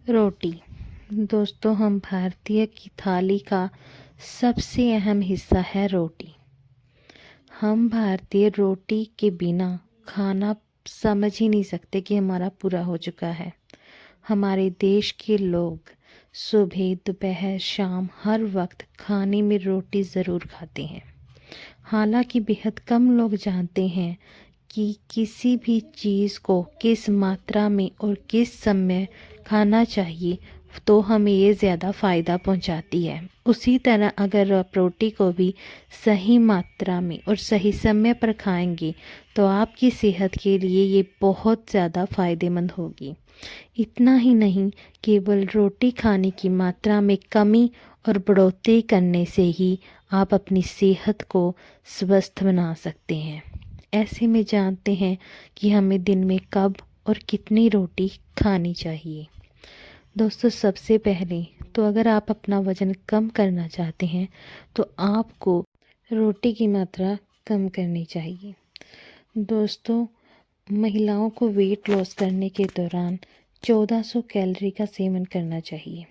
रोटी। दोस्तों, हम भारतीय की थाली का सबसे अहम हिस्सा है रोटी। हम भारतीय रोटी के बिना खाना समझ ही नहीं सकते कि हमारा पूरा हो चुका है। हमारे देश के लोग सुबह, दोपहर, शाम हर वक्त खाने में रोटी ज़रूर खाते हैं। हालांकि बेहद कम लोग जानते हैं कि किसी भी चीज़ को किस मात्रा में और किस समय खाना चाहिए तो हमें ये ज़्यादा फ़ायदा पहुंचाती है। उसी तरह अगर आप रोटी को भी सही मात्रा में और सही समय पर खाएंगे तो आपकी सेहत के लिए ये बहुत ज़्यादा फ़ायदेमंद होगी। इतना ही नहीं, केवल रोटी खाने की मात्रा में कमी और बढ़ोतरी करने से ही आप अपनी सेहत को स्वस्थ बना सकते हैं। ऐसे में जानते हैं कि हमें दिन में कब और कितनी रोटी खानी चाहिए। दोस्तों, सबसे पहले तो अगर आप अपना वज़न कम करना चाहते हैं तो आपको रोटी की मात्रा कम करनी चाहिए। दोस्तों, महिलाओं को वेट लॉस करने के दौरान 1400 कैलोरी का सेवन करना चाहिए।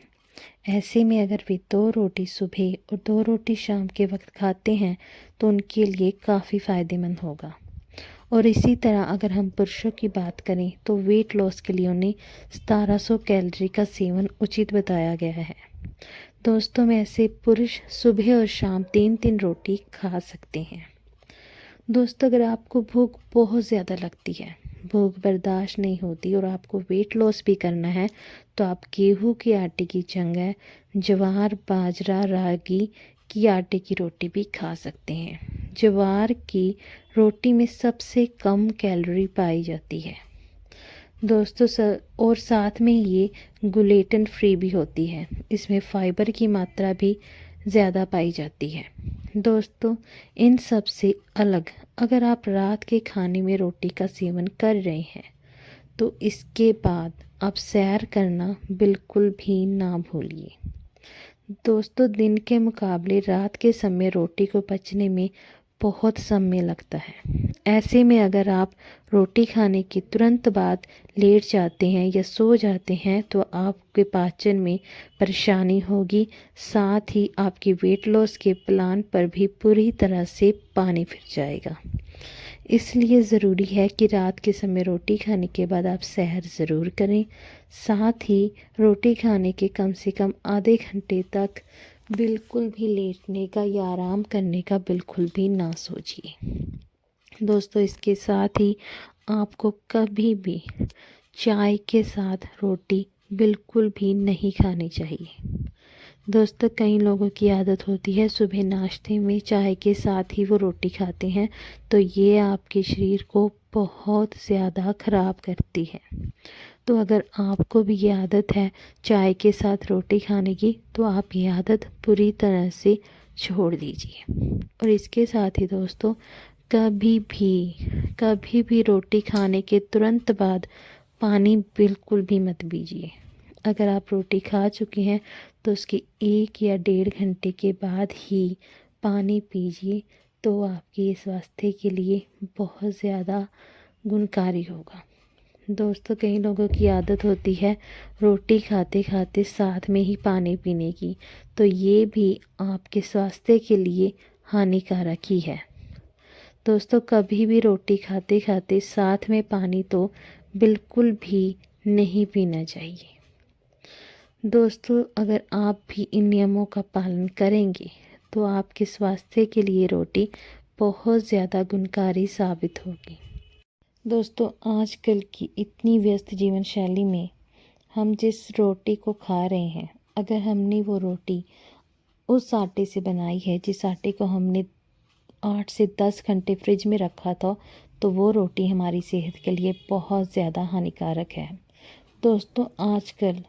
ऐसे में अगर वे 2 रोटी सुबह और 2 रोटी शाम के वक्त खाते हैं तो उनके लिए काफ़ी फ़ायदेमंद होगा। और इसी तरह अगर हम पुरुषों की बात करें तो वेट लॉस के लिए उन्हें 1700 कैलोरी का सेवन उचित बताया गया है। दोस्तों, में ऐसे पुरुष सुबह और शाम 3-3 रोटी खा सकते हैं। दोस्तों, अगर आपको भूख बहुत ज़्यादा लगती है, भूख बर्दाश्त नहीं होती और आपको वेट लॉस भी करना है तो आप गेहूं के आटे की जगह ज्वार, बाजरा, रागी की आटे की रोटी भी खा सकते हैं। ज्वार की रोटी में सबसे कम कैलोरी पाई जाती है दोस्तों, और साथ में ये ग्लूटेन फ्री भी होती है। इसमें फाइबर की मात्रा भी ज़्यादा पाई जाती है। दोस्तों, इन सब से अलग अगर आप रात के खाने में रोटी का सेवन कर रहे हैं तो इसके बाद आप सैर करना बिल्कुल भी ना भूलिए। दोस्तों, दिन के मुकाबले रात के समय रोटी को पचने में बहुत समय लगता है। ऐसे में अगर आप रोटी खाने के तुरंत बाद लेट जाते हैं या सो जाते हैं तो आपके पाचन में परेशानी होगी, साथ ही आपकी वेट लॉस के प्लान पर भी पूरी तरह से पानी फिर जाएगा। इसलिए ज़रूरी है कि रात के समय रोटी खाने के बाद आप सैर ज़रूर करें। साथ ही रोटी खाने के कम से कम आधे घंटे तक बिल्कुल भी लेटने का या आराम करने का बिल्कुल भी ना सोचिए। दोस्तों, इसके साथ ही आपको कभी भी चाय के साथ रोटी बिल्कुल भी नहीं खानी चाहिए। दोस्तों, कई लोगों की आदत होती है सुबह नाश्ते में चाय के साथ ही वो रोटी खाते हैं, तो ये आपके शरीर को बहुत ज़्यादा ख़राब करती है। तो अगर आपको भी ये आदत है चाय के साथ रोटी खाने की तो आप ये आदत पूरी तरह से छोड़ दीजिए। और इसके साथ ही दोस्तों, कभी भी रोटी खाने के तुरंत बाद पानी बिल्कुल भी मत पीजिए। अगर आप रोटी खा चुके हैं तो उसके 1 या 1.5 घंटे के बाद ही पानी पीजिए, तो आपके स्वास्थ्य के लिए बहुत ज़्यादा गुणकारी होगा। दोस्तों, कई लोगों की आदत होती है रोटी खाते खाते साथ में ही पानी पीने की, तो ये भी आपके स्वास्थ्य के लिए हानिकारक ही है। दोस्तों, कभी भी रोटी खाते खाते साथ में पानी तो बिल्कुल भी नहीं पीना चाहिए। दोस्तों, अगर आप भी इन नियमों का पालन करेंगे तो आपके स्वास्थ्य के लिए रोटी बहुत ज़्यादा गुणकारी साबित होगी। दोस्तों, आजकल की इतनी व्यस्त जीवन शैली में हम जिस रोटी को खा रहे हैं, अगर हमने वो रोटी उस आटे से बनाई है जिस आटे को हमने 8 से 10 घंटे फ्रिज में रखा था, तो वो रोटी हमारी सेहत के लिए बहुत ज़्यादा हानिकारक है। दोस्तों, आजकल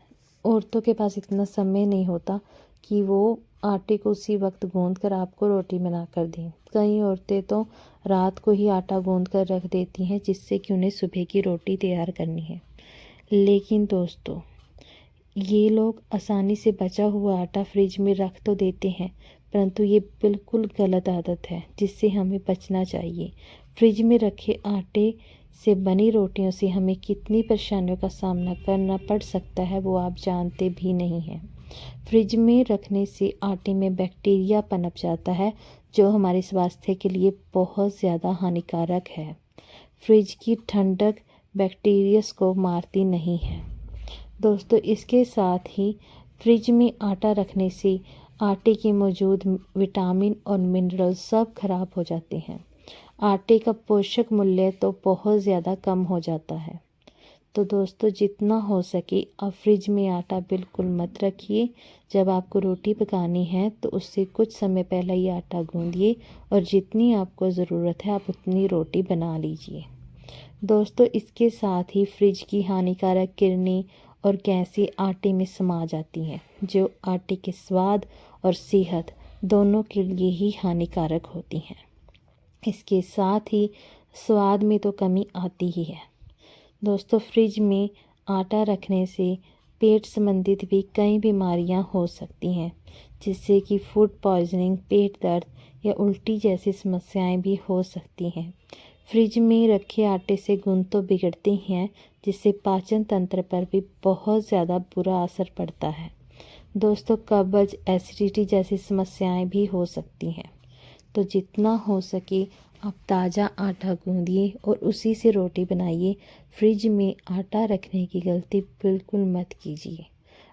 औरतों के पास इतना समय नहीं होता कि वो आटे को उसी वक्त गूंद कर आपको रोटी बना कर दें। कई औरतें तो रात को ही आटा गूंद कर रख देती हैं जिससे कि उन्हें सुबह की रोटी तैयार करनी है। लेकिन दोस्तों, ये लोग आसानी से बचा हुआ आटा फ्रिज में रख तो देते हैं, परंतु ये बिल्कुल गलत आदत है जिससे हमें बचना चाहिए। फ्रिज में रखे आटे से बनी रोटियों से हमें कितनी परेशानियों का सामना करना पड़ सकता है वो आप जानते भी नहीं हैं। फ्रिज में रखने से आटे में बैक्टीरिया पनप जाता है जो हमारे स्वास्थ्य के लिए बहुत ज़्यादा हानिकारक है। फ्रिज की ठंडक बैक्टीरिया को मारती नहीं है। दोस्तों, इसके साथ ही फ्रिज में आटा रखने से आटे की मौजूद विटामिन और मिनरल सब खराब हो जाते हैं। आटे का पोषक मूल्य तो बहुत ज़्यादा कम हो जाता है। तो दोस्तों, जितना हो सके आप फ्रिज में आटा बिल्कुल मत रखिए। जब आपको रोटी पकानी है तो उससे कुछ समय पहले ही आटा गूंदिए और जितनी आपको ज़रूरत है आप उतनी रोटी बना लीजिए। दोस्तों, इसके साथ ही फ्रिज की हानिकारक किरणें और गैसें आटे में समा जाती हैं जो आटे के स्वाद और सेहत दोनों के लिए ही हानिकारक होती हैं। इसके साथ ही स्वाद में तो कमी आती ही है। दोस्तों, फ्रिज में आटा रखने से पेट संबंधित भी कई बीमारियां हो सकती हैं जिससे कि फूड पॉइजनिंग, पेट दर्द या उल्टी जैसी समस्याएं भी हो सकती हैं। फ्रिज में रखे आटे से गुण तो बिगड़ते हैं जिससे पाचन तंत्र पर भी बहुत ज़्यादा बुरा असर पड़ता है। दोस्तों, कब्ज, एसिडिटी जैसी समस्याएं भी हो सकती हैं। तो जितना हो सके आप ताज़ा आटा गूंदिए और उसी से रोटी बनाइए। फ्रिज में आटा रखने की गलती बिल्कुल मत कीजिए।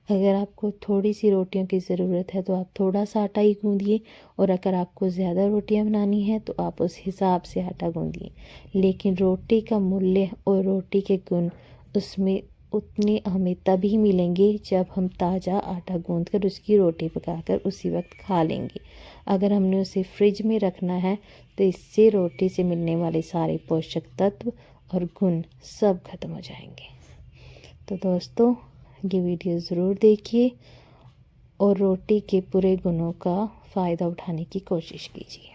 अगर आपको थोड़ी सी रोटियों की ज़रूरत है तो आप थोड़ा सा आटा ही गूंदिए और अगर आपको ज़्यादा रोटियां बनानी है तो आप उस हिसाब से आटा गूंदिए। लेकिन रोटी का मूल्य और रोटी के गुण उसमें उतने हमें तभी मिलेंगे जब हम ताज़ा आटा गूंद कर उसकी रोटी पकाकर उसी वक्त खा लेंगे। अगर हमने उसे फ्रिज में रखना है तो इससे रोटी से मिलने वाले सारे पोषक तत्व और गुण सब खत्म हो जाएंगे। तो दोस्तों, ये वीडियो ज़रूर देखिए और रोटी के पूरे गुणों का फ़ायदा उठाने की कोशिश कीजिए।